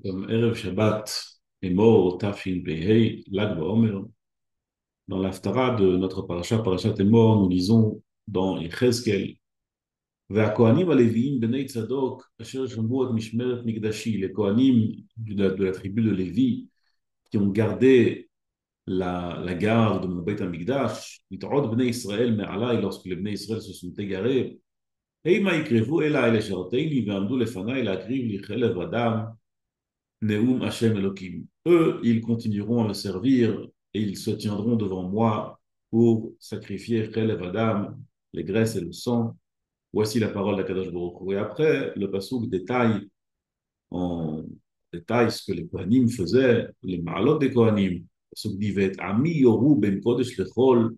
Comme Erev Shabbat est mort, Tafshin Pei, Lag BaOmer. Dans l'Haftara de notre parasha, Parashat Emor, nous lisons dans Yechezkel, והכהנים הלוויים בני צדוק, אשר שמרו את משמרת מקדשי, les Kohanim de la tribu de Lévi, qui ont gardé la garde de mon Beit HaMikdash, יתעוד בני ישראל מעלי, lorsque les בני ישראל se sont égarés, המה יקרבו אליי לשרתני, ועמדו לפניי להקריב לי חלב אדם, Neum Hashem Elohim. Eux, ils continueront à me servir et ils se tiendront devant moi pour sacrifier Chelev Adam, les graisses et le sang. Voici la parole d'Akadosh Baruch Hu. Et après, le passouk détaille en détail ce que les Kohanim faisaient, les ma'alot des Kohanim. Le passouk dit Vet Ami Yoru ben Kodesh lechol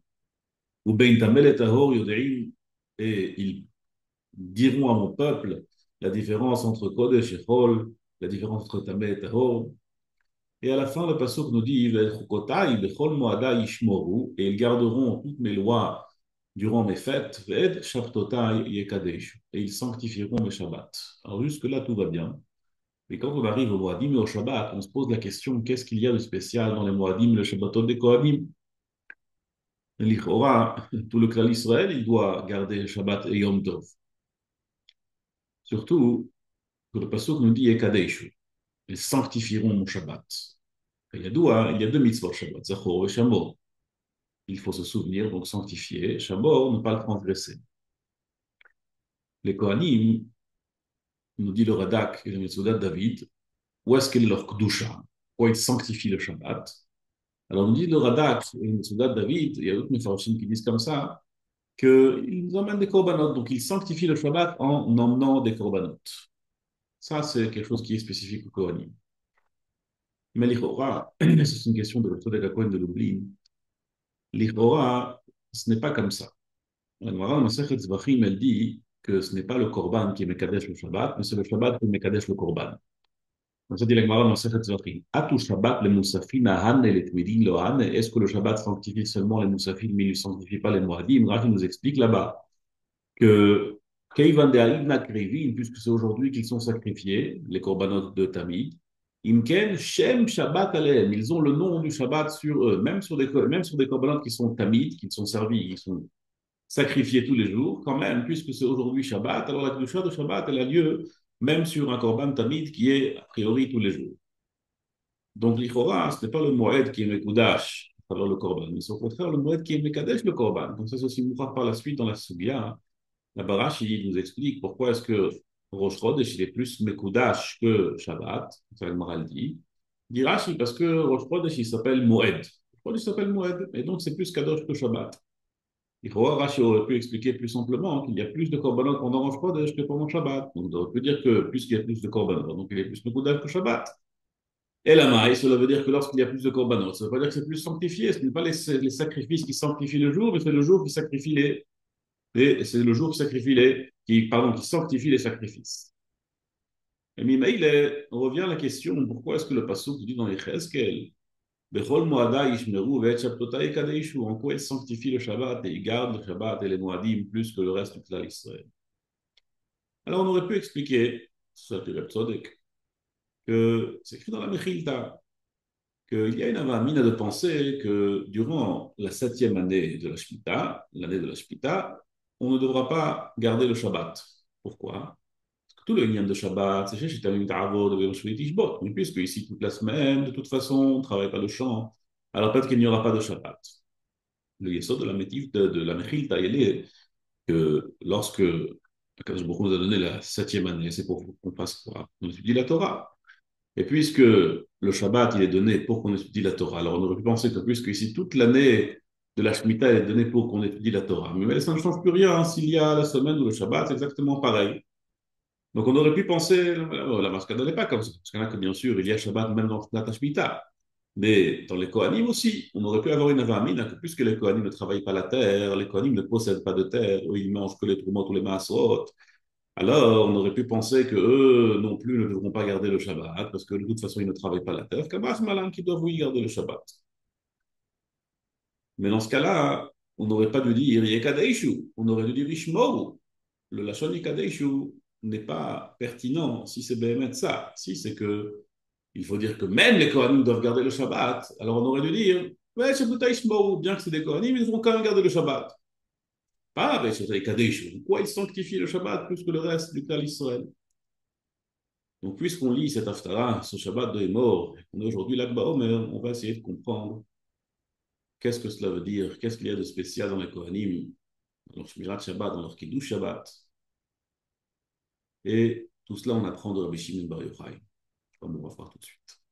ou ben Tamel et Tahor yodeim. Et ils diront à mon peuple la différence entre Kodesh et Chol, la différence entre Tamel et Tahor. Et à la fin, le pasuk nous dit, et ils garderont toutes mes lois durant mes fêtes, et ils sanctifieront mes Shabbats. Alors jusque-là, tout va bien. Mais quand on arrive au Moadim et au Shabbat, on se pose la question, qu'est-ce qu'il y a de spécial dans les Moadim, le Shabbatot des Kohanim? L'Ichora, tout le clan Israël, il doit garder Shabbat et Yom Tov. Surtout que le pasuk nous dit, Ekadeshu, ils sanctifieront mon Shabbat. Il y a deux mitzvot Shabbat, Zachor et Shamor. Il faut se souvenir, donc sanctifier. Shamor, ne pas le transgresser. Les Kohanim, nous dit le Radak et le Metzudat David, où est-ce qu'est leur Kedusha? Pourquoi ils sanctifient le Shabbat? Alors, nous dit le Radak et le Metzudat David, il y a d'autres Mefarshim qui disent comme ça, qu'ils nous emmènent des korbanot, donc ils sanctifient le Shabbat en emmenant des korbanot. Ça, c'est quelque chose qui est spécifique aux Kohanim. Mais l'Ichora, c'est une question de l'Orthodoxe de l'Oubli. L'Ichora, ce n'est pas comme ça. La Gemara, Masechet Zvachim, elle dit que ce n'est pas le Korban qui est Mekadesh le Shabbat, mais c'est le Shabbat qui est Mekadesh le Korban. Donc ça dit la Gemara, Masechet Zvachim. Atu Shabbat le Moussafin Ahan et les Tmidin lo Han. Est-ce que le Shabbat sanctifie seulement les Moussafin, mais il ne sanctifie pas les Moadim? Rashi nous explique là-bas que Keivan de Aïdna Krivin, puisque c'est aujourd'hui qu'ils sont sacrifiés, les Korbanot de Tamid, Imken Shem Shabbat Aleem. Ils ont le nom du Shabbat sur eux, même sur des Korbanot qui sont Tamid, qui sont servis, qui sont sacrifié tous les jours, quand même, puisque c'est aujourd'hui Shabbat, alors la Kedusha de Shabbat, elle a lieu même sur un Korban Tamid qui est a priori tous les jours. Donc l'Ichora, ce n'est pas le Moed qui est Mekudash à travers le Korban, mais c'est au contraire le Moed qui est Mekadesh le Korban. Donc ça, c'est aussi Moukar par la suite dans la Sugya. La Barash, il nous explique pourquoi est-ce que Rosh Chodesh, il est plus Mekudash que Shabbat, ça le Maral dit. Dit Rashi, parce que Rosh Chodesh, il s'appelle Moed. Rosh Chodesh s'appelle Moed, et donc c'est plus Kadosh que Shabbat. Il faut voir, Rashi aurait pu expliquer plus simplement qu'il y a plus de korbanot pendant Rosh Chodesh que pendant Shabbat. Donc, on aurait pu dire que puisqu'il y a plus de korbanot, donc il y a plus de Mekoudash que Shabbat. Et la maïs, cela veut dire que lorsqu'il y a plus de korbanot, ça ne veut pas dire que c'est plus sanctifié. Ce n'est pas les sacrifices qui sanctifient le jour, mais c'est le jour qui sacrifie c'est le jour qui sacrifie qui sanctifie les sacrifices. Et Mimaïl, on revient à la question, pourquoi est-ce que le passage dit dans les Cheskel, Bechol Moada Ishmeru Ve'et Shabtotai Kadeishu, en quoi il sanctifie le Shabbat et il garde le Shabbat et les Moadim plus que le reste du clan Israël. Alors on aurait pu expliquer, ça c'est le Tzodek, que c'est écrit dans la Mechilta, qu'il y a une avamina de penser que durant la 7e année de la Shemitah, l'année de la Shemitah, on ne devra pas garder le Shabbat. Pourquoi? Parce que tout le lien de Shabbat, c'est chez Tamim Ta'avod, de Shmini Tishbot. Mais puisque ici, toute la semaine, de toute façon, on ne travaille pas le champ, alors peut-être qu'il n'y aura pas de Shabbat. Le yesod de la métif de la Mechilta, il est que lorsque Akadosh Baruch Hu nous a donné la 7e année, c'est pour qu'on fasse quoi? On étudie la Torah. Et puisque le Shabbat, il est donné pour qu'on étudie la Torah, alors on aurait pu penser que puisque ici toute l'année de la Shemitah est donnée pour qu'on étudie la Torah. Mais ça ne change plus rien, hein. S'il y a la semaine ou le Shabbat, c'est exactement pareil. Donc on aurait pu penser, la Maskada n'est pas comme ça, parce qu'il y en a que bien sûr, il y a Shabbat même dans la Shemitah. Mais dans les Kohanim aussi, on aurait pu avoir une avamina que puisque les Kohanim ne travaillent pas la terre, les Kohanim ne possèdent pas de terre, eux ils mangent que les troumots ou les maasrot, alors on aurait pu penser que eux non plus ne devront pas garder le Shabbat, parce que de toute façon ils ne travaillent pas la terre, comme Malan qui doivent oui garder le Shabbat. Mais dans ce cas-là, on n'aurait pas dû dire Yekadeishu, on aurait dû dire Ishmoru. Le Lachon Yekadeishu n'est pas pertinent si c'est Béhémet ça. Si c'est que Il faut dire que même les Kohanim doivent garder le Shabbat. Alors on aurait dû dire, ouais, Shabbat Ishmael, bien que c'est des Kohanim, ils devront quand même garder le Shabbat. Pas avec Shabbat Kadesh. Pourquoi ils sanctifient le Shabbat plus que le reste du Klal Israël? Donc, puisqu'on lit cet Haftarah, ce Shabbat de Hémor, et qu'on est aujourd'hui là-bas, on va essayer de comprendre qu'est-ce que cela veut dire, qu'est-ce qu'il y a de spécial dans les Kohanim, dans leur Shmirat Shabbat, dans leur Kiddush Shabbat. Et tout cela, on apprend de Rabbi Shimon Bar Yochai, comme on va voir tout de suite.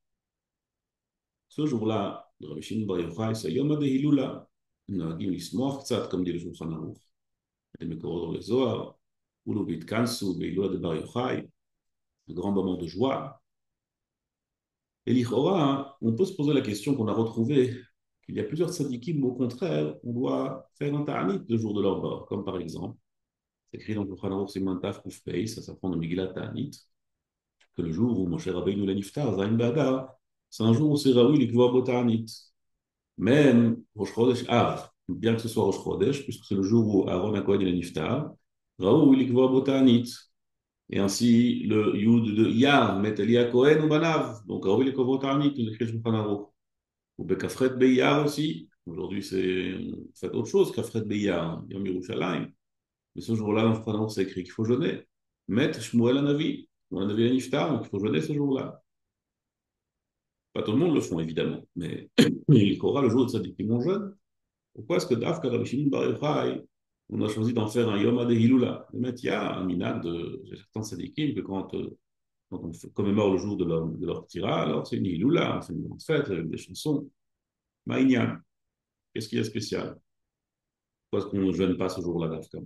Ce jour-là, de Rabbi Shimon Bar Yochai, c'est Yom HaDehilula. נוהגים לשמוח קצת, comme dit le Shulchan Aruch. Les מקורות dans le Zohar, ולו בהתכנסו בהילולה דבר יוחאי, un grand moment de joie. Et l'Ichora, on peut se poser la question qu'on a retrouvée, qu'il y a plusieurs tzadikim, mais au contraire, on doit faire un ta'anit le jour de leur mort, comme par exemple, c'est écrit dans le Shulchan Aruch Siman Taf Kuf Pei, ça s'apprend dans Megillat Ta'anit, que le jour où Moshe Rabbeinu l'a niftar, Zayin Ba'adar, c'est un jour où c'est Raoui l'Ikvor Bota'anit. Même Rosh Chodesh Av, bien que ce soit Rosh Chodesh, puisque c'est le jour où Aaron HaKohen est niftar, Raoui l'Ikvor Bota'anit. Et ainsi, le Yud de Yar, Metelia Kohen ou Banav. Donc, Raoui le Kovot Arnit, le Shulchan Aruch. Ou Bekafret Beyar aussi. Aujourd'hui, c'est fait autre chose qu'Afret Beyar, Yom Yerushalayim. Mais ce jour-là, dans le Shulchan Aruch, c'est écrit qu'il faut jeûner. Met Shmuel Hanavi. Shmuel Hanavi est niftar, donc il faut jeûner ce jour-là. Pas tout le monde le font, évidemment. Mais il y aura le jour de Tzadikim jeûne. Pourquoi est-ce que Dafka Rabbi Shimon Bar Yochai, on a choisi d'en faire un Yom HaDehilula? Il y a un minag de certains Tzadikim que quand on commémore le jour de leur tira, alors c'est une Hiloula, on fait une grande fête avec des chansons. Maïnian, qu'est-ce qu'il y a de spécial? Pourquoi est-ce qu'on ne jeûne pas ce jour-là, Dafka?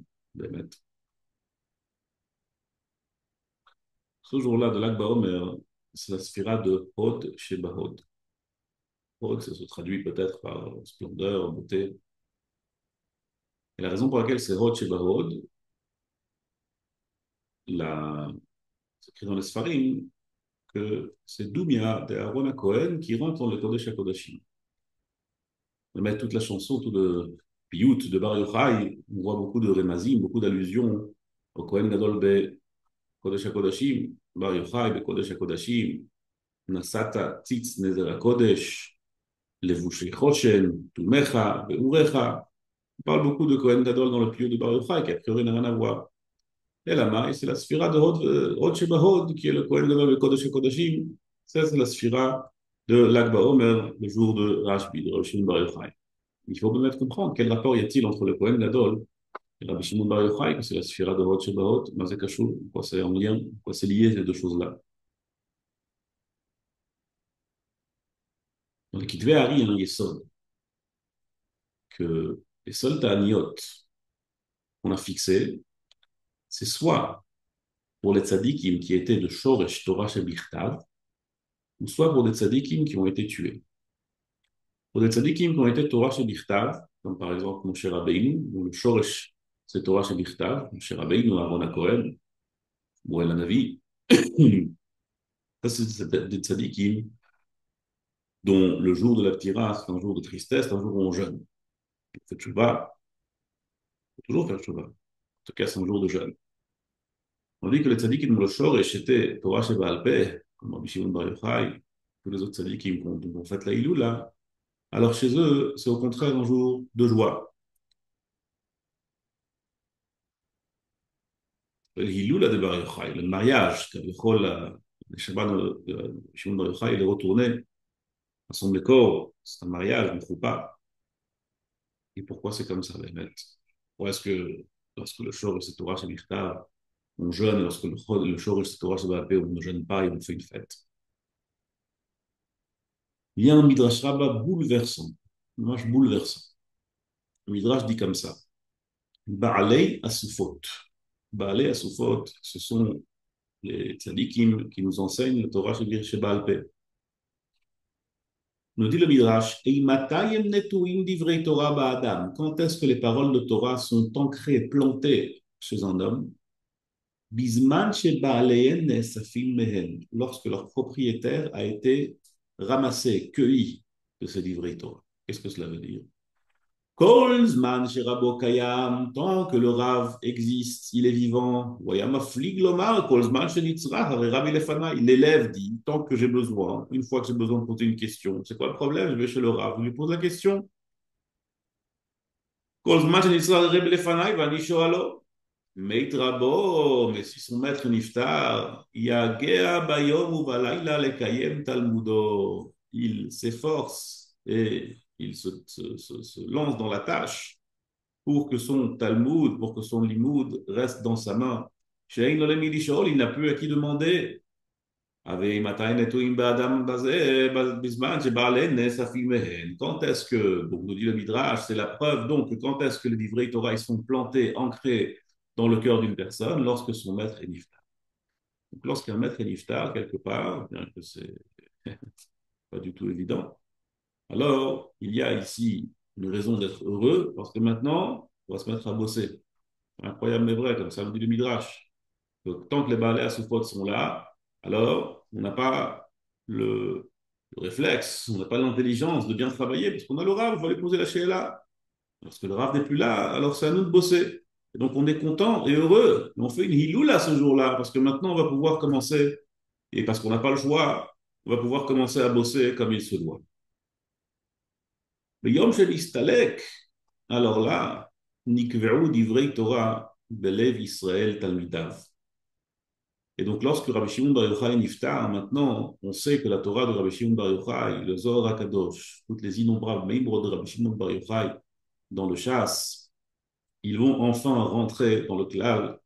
Ce jour-là de l'Akba Omer, c'est la sphira de Hod Sheba Hod. Hod, ça se traduit peut-être par splendeur, beauté. Et la raison pour laquelle c'est Hod Sheba Hod, c'est écrit dans les Sfarim que c'est Doumia de Aaron Cohen qui rentre dans le Kodesh HaKodashim. On met toute la chanson, tout le piyut de Bar Yochai, on voit beaucoup de remazim, beaucoup d'allusions au Kohen Gadol be Kodesh HaKodashim, Bar Yochai be Kodesh HaKodashim, Nasata Tzitz Nezer HaKodesh, Levushei Choshen, Tumecha, Beurecha. On parle beaucoup de Kohen Gadol dans le piyut de Bar Yochai, qui a priori n'a rien à voir. Et la maille, c'est la sphira de Hod Sheba Hod, qui est le Kohen Gadol be Kodesh HaKodashim. Ça, c'est la sphira de l'Akba Omer, le jour de Rashbi, de Rosh Bar Yochai. Il faut peut-être comprendre quel rapport y a-t-il entre le Kohen Gadol et Rabbi Shimon Bar Yochai, que c'est la sphira de Hod Sheba Hod, Mazé Kashou, quoi c'est en lien, quoi c'est lié ces deux choses-là. Dans le Kitvé Hari, il y a un yesod, que les seuls ta'aniot qu'on a fixés, c'est soit pour les tzadikim qui étaient de Shoresh Torah Shebichtav, ou soit pour des tzadikim qui ont été tués. Pour des tzadikim qui ont été Torah Shebichtav, comme par exemple Moshe Rabbeinu, où le Shoresh c'est Torah Shebichtav, Moshe Rabbeinu, Aaron HaKohen, Moël Hanavi. Ça, c'est des tzadikim dont le jour de la Ptira, c'est un jour de tristesse, un jour où on jeûne. On fait tchouva, il faut toujours faire tchouva. En tout cas, c'est un jour de jeûne. On dit que les tzadikim dont le shoresh était Torah Sheba'al Peh, comme Rabbi Shimon Bar Yochai, tous les autres tzadikim qui ont fait la Iloula, alors chez eux, c'est au contraire un jour de joie. L'Iloula de Bar Yochai, le mariage, le Shabbat de Shimon Bar Yochai, il est retourné à son décor, c'est un mariage, une choupa. Et pourquoi c'est comme ça, Bémet? Pourquoi est-ce que lorsque le Shor c'est Torah chez Michtav, on jeûne, lorsque le Shor c'est Torah chez Baal on ne jeûne pas et on fait une fête? Il y a un Midrash Rabbah bouleversant, un Midrash bouleversant. Le Midrash dit comme ça: Baalei Asufot. Baalei Asufot, ce sont les tzadikim qui nous enseignent le Torah chez Baal Peh. Nous dit le Midrash, quand est-ce que les paroles de Torah sont ancrées, plantées chez un homme? Bisman lorsque leur propriétaire a été ramassé, cueilli de ces livrets Torah. Qu'est-ce que cela veut dire? Kol zman sherabo kayam, tant que le Rav existe, il est vivant. Wayama flig lomar, kol zman shenitzrach, hare Rabbi lefanaï. L'élève dit, tant que j'ai besoin, une fois que j'ai besoin de poser une question, c'est quoi le problème? Je vais chez le Rav, je lui pose la question. Kol zman shenitzrach, Rabbi lefanaï, vani shoalo. Meitrabo, mais si son maître niftar, yagea bayom ou balayla lekayem talmudo, il s'efforce et il se lance dans la tâche pour que son Talmud, pour que son Limoud reste dans sa main. Shein lo lemidi shaol, il n'a plus à qui demander. Avec Matai Netuim Badam Bazé, Bisman, Jebalen, Nesafim Mehen. Quand est-ce que, donc nous dit le Midrash, c'est la preuve donc que quand est-ce que les livrets Torah ils sont plantés, ancrés dans le cœur d'une personne, lorsque son maître est niftar. Donc lorsqu'un maître est niftar, quelque part, bien que c'est pas du tout évident, alors il y a ici une raison d'être heureux, parce que maintenant, on va se mettre à bosser. Incroyable mais vrai, comme ça nous dit le Midrash. Donc, tant que les balais à Soufot sont là, alors on n'a pas le réflexe, on n'a pas l'intelligence de bien travailler, parce qu'on a le Rav, il faut aller poser la là. Lorsque le Rav n'est plus là, alors c'est à nous de bosser. Et donc on est content et heureux. Et on fait une hiloula ce jour-là, parce que maintenant on va pouvoir commencer, et parce qu'on n'a pas le choix, on va pouvoir commencer à bosser comme il se doit. Mais Yom Shel Istalek, alors là, Nikve'u divrei Torah, Belev Israël Talmidav. Et donc, lorsque Rabbi Shimon Bar Yochai est niftar, maintenant, on sait que la Torah de Rabbi Shimon Bar Yochai, le Zohar HaKadosh, toutes les innombrables membres de Rabbi Shimon Bar Yochai dans le chasse, ils vont enfin rentrer dans le klal,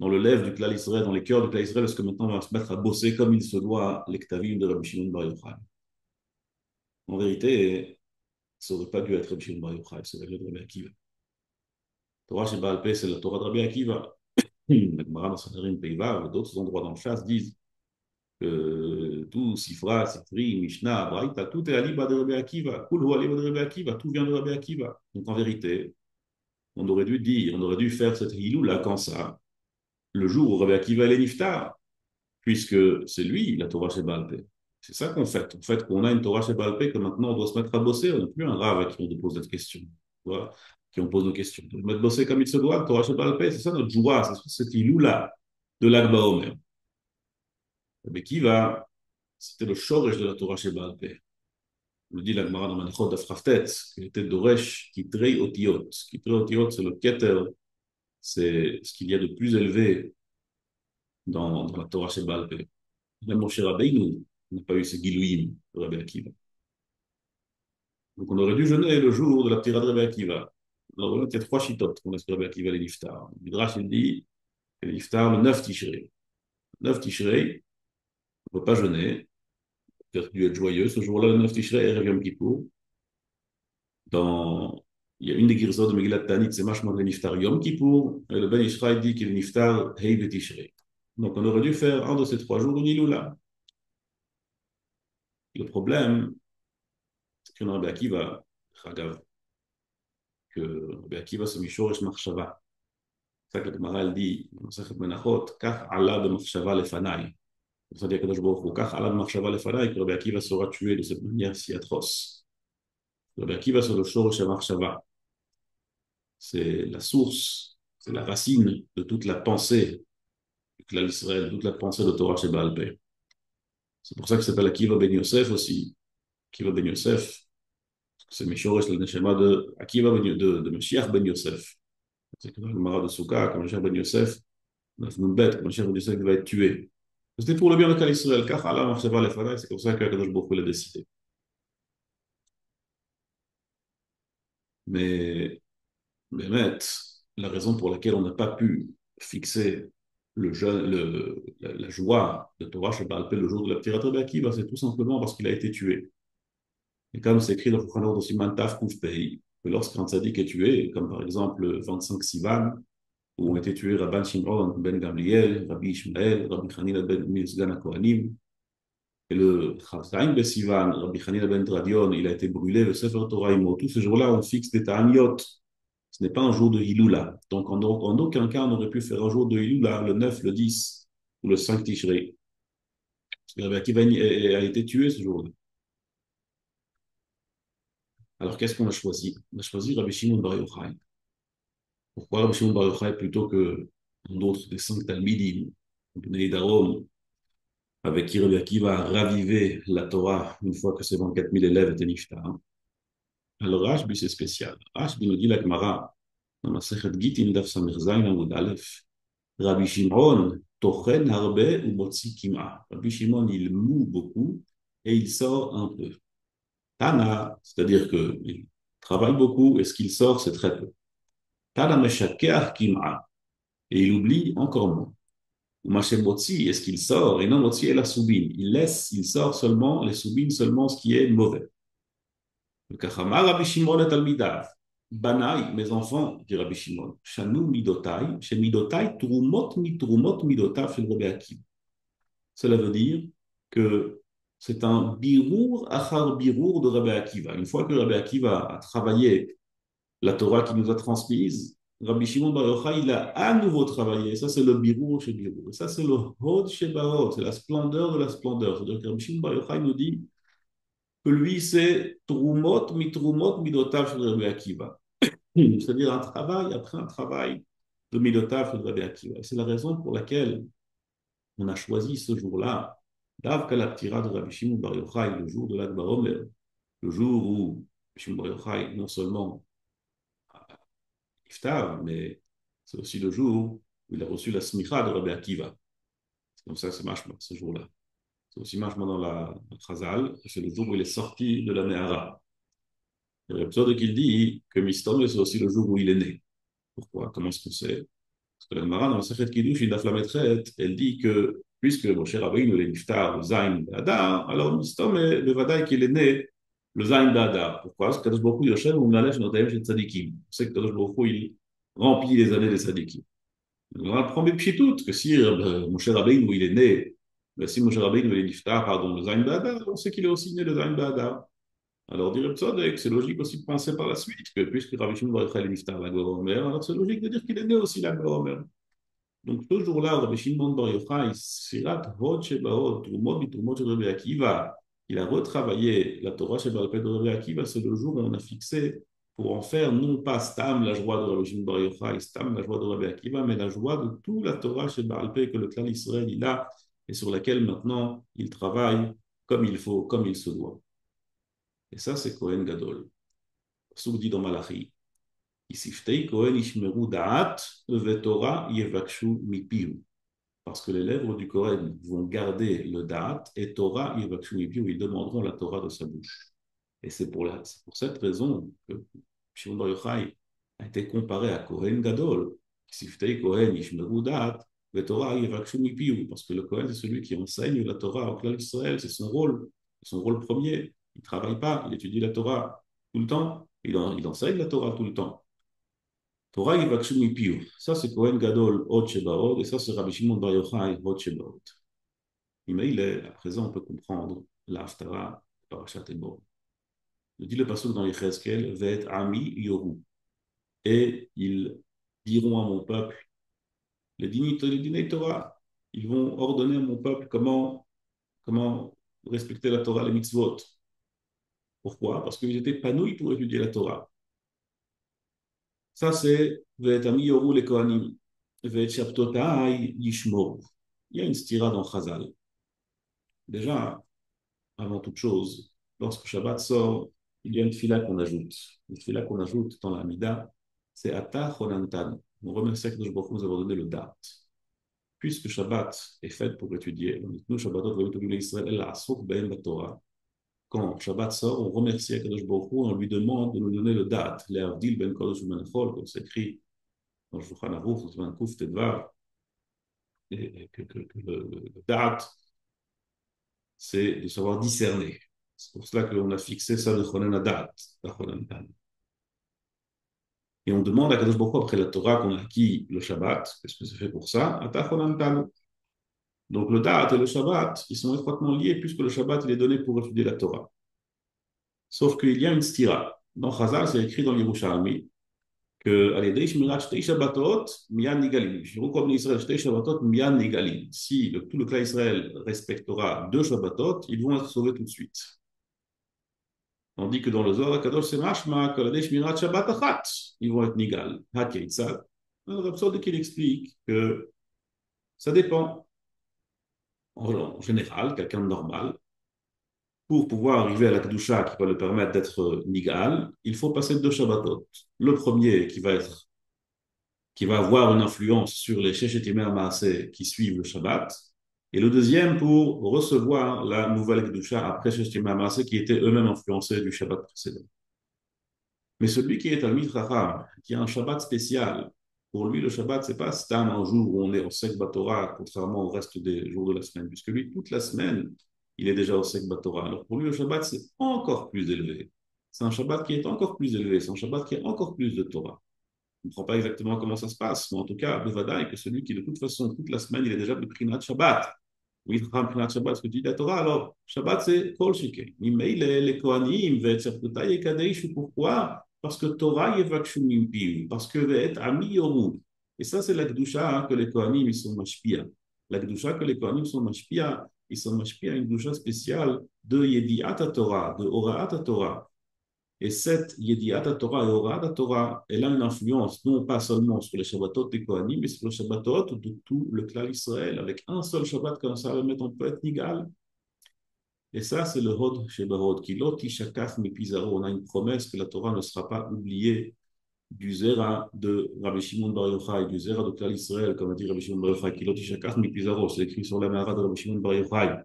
dans le lèvre du klal Israël, dans les cœurs du klal Israël, parce que maintenant, on va se mettre à bosser comme il se doit les ktavim de Rabbi Shimon Bar Yochai. En vérité, ça n'aurait pas dû être Rabbi Shimon Bar Yochai, ça aurait dû être Rabbi Akiva. Torah chez Baal Peh, c'est la Torah de Rabbi Akiva. La Gemara dans Sanhedrin Peivav, d'autres endroits dans le chasse disent tout, Sifra, Sifri, Mishnah, Braïta, tout est Aliba de Rabbi Akiva. Kulhu Aliba de Rabbi Akiva, tout vient de Rabbi Akiva. Donc en vérité, on aurait dû dire, on aurait dû faire cette hilou là quand ça, le jour où Rabbi Akiva est niftar, puisque c'est lui la Torah chez Balpé. C'est ça qu'on fait. En fait, qu'on a une Torah chez Balpé, que maintenant on doit se mettre à bosser. On n'a plus un rave à qui on pose cette question. Voilà, qui on pose nos questions. On doit se mettre à bosser comme il se doit, Torah chez Balpé, c'est ça notre joie, c'est cette hilou là de l'Akba Omer. Rabbi Akiva, c'était le shoresh de la Torah chez Baal Peh. On le dit la Gemara dans Manichot d'Afraftet, qu'il était Doresh Kitrei Otiot. Kitrei Otiot, c'est le Keter, c'est ce qu'il y a de plus élevé dans la Torah chez Baal Peh. Même Moshe Rabbeinu n'a pas eu ce Gilouim de Rabbi Akiva. Donc on aurait dû jeûner le jour de la Ptira de Rabbi Akiva. Alors il y a trois chitotes qu'on laisse Rabbi Akiva les Niftar. Le Midrash il dit que les Niftar le 9 Tishrei. Le 9 Tishrei, on ne peut pas jeûner. Peut-être dû être joyeux ce jour-là, le 9 Tishrei, et Yom Kippour. Dans... Il y a une des girzot de Megillat Tanit, c'est Mashmon le Niftar Yom Kippour, et le Ben Ishraï dit qu'il est Niftar Hei Betishrei. Donc on aurait dû faire un de ces 3 jours une iloula. Le problème, c'est que Rabbi Akiva, Chagav, que Rabbi Akiva se Mishorish Machshava. C'est ça que le Gemara dit, dans Sechet Menachot, Kach Allah de Machshava lefanai. Ça dit à Kadosh Baruch Hu, Kach Allah de Machshava lefanai, que Rabbi Akiva sera tué de cette manière si atroce. Rabbi Akiva sur le Shorish Machshava. C'est la source, c'est la racine de toute la pensée du clan Israël, toute la pensée de Torah chez Baal Peh. C'est pour ça qu'il s'appelle Akiva Ben Yosef aussi. Akiva Ben Yosef, c'est Meshoresh le Neshama de Akiva de Mashiach Ben Yosef. C'est comme le Mara de Souka, comme Mashiach Ben Yosef, Nafnunbet, comme Mashiach Ben Yosef va être tué. C'était pour le bien de clan Israël, car Allah Machshava Lefanai, c'est comme ça qu'Akadosh Baruch Hu l'a décidé. Mais Bémet, la raison pour laquelle on n'a pas pu fixer la joie de Torah chez Baal Peh le jour de la Ptirat Rabbi Akiva, c'est tout simplement parce qu'il a été tué. Et comme c'est écrit dans le Shulchan Aruch de Siman Taf Kuf Pei, que lorsqu'un tzaddik est tué, comme par exemple le 25 Sivan, où ont été tués Rabban Shimon ben Gamliel, Rabbi Ishmael, Rabbi Hanina ben Mizgan HaKohanim, et le Chavzaïn ben Sivan, Rabbi Hanina ben Tradion, il a été brûlé, le Sefer Torah Imo. Tous ces jours-là, on fixe des ta'aniot. Ce n'est pas un jour de Hiloula. Donc, en aucun cas, on aurait pu faire un jour de Hiloula, le 9, le 10 ou le 5 Tishrei. Parce que Rabbi Akiva a été tué ce jour-là. Alors, qu'est-ce qu'on a choisi? On a choisi Rabbi Shimon Bar Yochai. Pourquoi Rabbi Shimon Bar Yochai plutôt que d'autres des cinq Talmidim, Bnei Darom, avec qui Rabbi Akiva a ravivé la Torah une fois que ses 24 000 élèves étaient niftar? Alors, Rashbi, c'est spécial. Rashbi nous dit la Gemara, dans la Sechet Gittin, Daf Samir Zayin, Amud Aleph, Rabbi Shimon, Tochen Harbe ou Motzi Kima. Rabbi Shimon, il moue beaucoup et il sort un peu. Tana, c'est-à-dire qu'il travaille beaucoup et ce qu'il sort, c'est très peu. Tana Meshakeach Kima. Et il oublie encore moins. Maché Motzi, est-ce qu'il sort? Et non, Motzi est la soubine. Il sort seulement, les soubines, seulement ce qui est mauvais. Le Kachama, Rabbi Shimon et Talmidav. Banaï, mes enfants, dit Rabbi Shimon, Shanou Midotai, chez Midotai, Trumot Midotav, chez Rabbi Akiva. Cela veut dire que c'est un birour achar birour de Rabbi Akiva. Une fois que Rabbi Akiva a travaillé la Torah qu'il nous a transmise, Rabbi Shimon Bar Yochai, il a à nouveau travaillé. Ça, c'est le birour chez birour. Et ça, c'est le hod chez Bahod. C'est la splendeur de la splendeur. C'est-à-dire que Rabbi Shimon Bar Yochai nous dit que lui, c'est trumot midotav chez Rabbi Akiva. C'est-à-dire un travail après un travail de midotav chez Rabbi Akiva. Et c'est la raison pour laquelle on a choisi ce jour-là, d'Avka la Ptira de Rabbi Shimon Bar Yochai, le jour de l'Akba Omer, le jour où Shimon Bar Yochai non seulement Iftar, mais c'est aussi le jour où il a reçu la smicha de Rabbi Akiva. C'est comme ça, c'est Mashma, ce jour-là. C'est aussi Mashma dans la Chazal, c'est le jour où il est sorti de la Mehara. Il y a l'épisode qui dit que Mistom, c'est aussi le jour où il est né. Pourquoi? Comment est-ce que c'est? Parce que la Gemara, dans le Sechet Kiddush, il a Flametret, elle dit que, puisque Moshe Rabbeinu est niftar, le Zain Adar, alors Mistom, le Vadaï qu'il est né, le Zain Adar. Pourquoi? Parce que Kadosh Baruch Hu, Yoshem, on allait chez Notaïm, chez Tzadikim. On sait que Kadosh Baruch Hu, il remplit les années des Tzadikim. On apprend mes pchitoutes, que si Moshe Rabbeinu, il est né, si Moshe Rabbeinu, il est niftar, pardon, le Zain Adar, on sait qu'il est aussi né le Zain Adar. Alors, dire Tzadek, c'est logique aussi de penser par la suite que puisque Rabbi Shimon Bar Yochai est niftar la Gomer, alors c'est logique de dire qu'il est né aussi la Gomer. Donc, ce jour-là, Rabbi Shimon Bar Yochai, Sirat Hod Shebaot, Trumot Bitrumot de Rabbi Akiva, il a retravaillé la Torah chez Baal de Rabbi Akiva, c'est le jour où on a fixé pour en faire non pas Stam, la joie de Rabbi Shimon Bar Yochai, Stam, la joie de Rabbi Akiva, mais la joie de toute la Torah chez Baal que le clan Israël il a et sur laquelle maintenant il travaille comme il faut, comme il se doit. Et ça, c'est Kohen Gadol. Souk dit dans Malachi, Isiftei Kohen Ishmeru Da'at, Vetora Yevakshu Mipiu. Parce que les lèvres du Kohen vont garder le Da'at et Torah Yevakshu Mipiu, ils demanderont la Torah de sa bouche. Et c'est pour cette raison que Shimon Bar Yochai a été comparé à Kohen Gadol. Isiftei Kohen Ishmeru Da'at, Vetora Yevakshu Mipiu. Parce que le Kohen, c'est celui qui enseigne la Torah au clan d'Israël, c'est son rôle premier. Il ne travaille pas, il étudie la Torah tout le temps, il enseigne la Torah tout le temps. Torah Yivakshu Mipiu. Ça, c'est Kohen Gadol Hod Shebaod, et ça, c'est Rabbi Shimon Bar Yochai Hod Shebaod. Mais à présent, on peut comprendre l'Haftara Parashat Ebor. Il dit le passage dans Yechezkel, Vet Ami Yoru. Et ils diront à mon peuple, les dîners Torah, ils vont ordonner à mon peuple comment respecter la Torah, les mitzvot. Pourquoi? Parce qu'ils étaient panouilles pour étudier la Torah. Ça, c'est Ve'etami yoru les Kohanim. Ve'et shabtotai yishmoru. Il y a une stira dans Chazal. Déjà, avant toute chose, lorsque Shabbat sort, il y a une fila qu'on ajoute. Une fila qu'on ajoute dans la Mida, c'est Ata Chonantan. On remercie que nous avons donné le date. Puisque Shabbat est fait pour étudier, nous, Shabbatot, Israël, la Asok Ben la Torah. Quand Shabbat sort, on remercie Akadosh Baruch Hu, on lui demande de nous donner le date, l'Avdil ben Kodesh U'Menachol, comme c'est écrit dans le Shulchan Aruch, dans le Kouf Tedvar, et que le date, c'est de savoir discerner. C'est pour cela qu'on a fixé ça de Chonen Adat, la Chonen Dan. Et on demande à Kadosh Baruch Hu, après la Torah qu'on a acquis le Shabbat, qu'est-ce que c'est fait pour ça? Ata Chonen Dan. Donc le date et le Shabbat, ils sont étroitement liés puisque le Shabbat, il est donné pour étudier la Torah. Sauf qu'il y a une stira. Dans Chazal, c'est écrit dans l'Yerushalmi que si tout le clan Israël respectera deux Shabbatot, ils vont être sauvés tout de suite. Tandis que dans le Zohar Kadosh, c'est mashma, koladei shmirat Shabbat achat. Ils vont être nigal. Hakeitzad. Le Rab qu'il explique que ça dépend. En général, quelqu'un de normal, pour pouvoir arriver à la Kedusha qui va le permettre d'être nigal, il faut passer deux Shabbatot. Le premier qui va avoir une influence sur les Sheshet Yemei HaMaaseh qui suivent le Shabbat, et le deuxième pour recevoir la nouvelle Kedusha après Sheshet Yemei HaMaaseh qui étaient eux-mêmes influencés du Shabbat précédent. Mais celui qui est Talmid Chacham, qui a un Shabbat spécial, pour lui, le Shabbat, c'est pas Stam un jour où on est au Sek Batorah, contrairement au reste des jours de la semaine, puisque lui, toute la semaine, il est déjà au Sek Batorah. Alors pour lui, le Shabbat, c'est encore plus élevé. C'est un Shabbat qui est encore plus élevé, c'est un Shabbat qui a encore plus de Torah. Je ne comprends pas exactement comment ça se passe, mais en tout cas, Bevada que celui qui, de toute façon, toute la semaine, il est déjà le Prinat Shabbat. Oui, Prinat Shabbat, ce que tu dis la Torah, alors, Shabbat, c'est Kol Shike. Mais les Kohanim, Vetserputa, Yekadesh, pourquoi? Parce que Torah, Yevakshu Mimpiu, parce que Vet Ami Yomu. Et ça, c'est la Gdusha que les Kohanim, ils sont mashpia. La Gdusha que les Kohanim sont mashpia, ils sont mashpia une Gdusha spéciale de Yediat Torah, de Oraat Torah. Et cette Yediat Torah et Horat Torah, elle a une influence non pas seulement sur les Shabbatot des Kohanim, mais sur les Shabbatot de tout le clan Israël. Avec un seul Shabbat comme ça, on peut être nigal. Et ça, c'est le Hod Shebahod, qui l'oti shakaf mi pizarro. On a une promesse que la Torah ne sera pas oubliée du Zera de Rabbi Shimon Bar Yochai, du Zera de clan Israël, comme a dit Rabbi Shimon Bar Yochai, qui l'oti shakaf mi pizarro. C'est écrit sur la Mara de Rabbi Shimon Bar Yochai.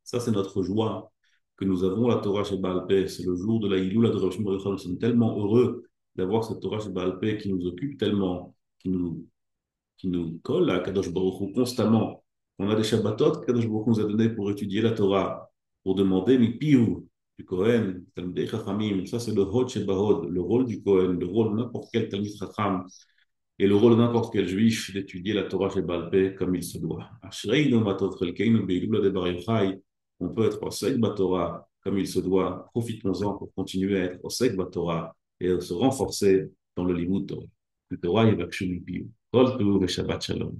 Ça, c'est notre joie que nous avons la Torah chez Baal Peh. C'est le jour de la Iloula de Rav Shimon Bar Yochai. Nous sommes tellement heureux d'avoir cette Torah chez Baal Peh qui nous occupe tellement, qui nous colle à Kadosh Baruch Hu constamment. On a des Shabbatot que Kadosh Baruch Hu nous a donné pour étudier la Torah, pour demander Mipiou du Kohen, Talmidei Chachamim. Ça, c'est le Hod Shebahod, le rôle du Kohen, le rôle de n'importe quel Talmid Chacham et le rôle de n'importe quel juif d'étudier la Torah chez Baal Peh comme il se doit. On peut être au Sek Batorah comme il se doit. Profitons-en pour continuer à être au Sek Batorah et à se renforcer dans le Limud Torah. Le Torah, il va que je lui Kol Tov et Shabbat Shalom.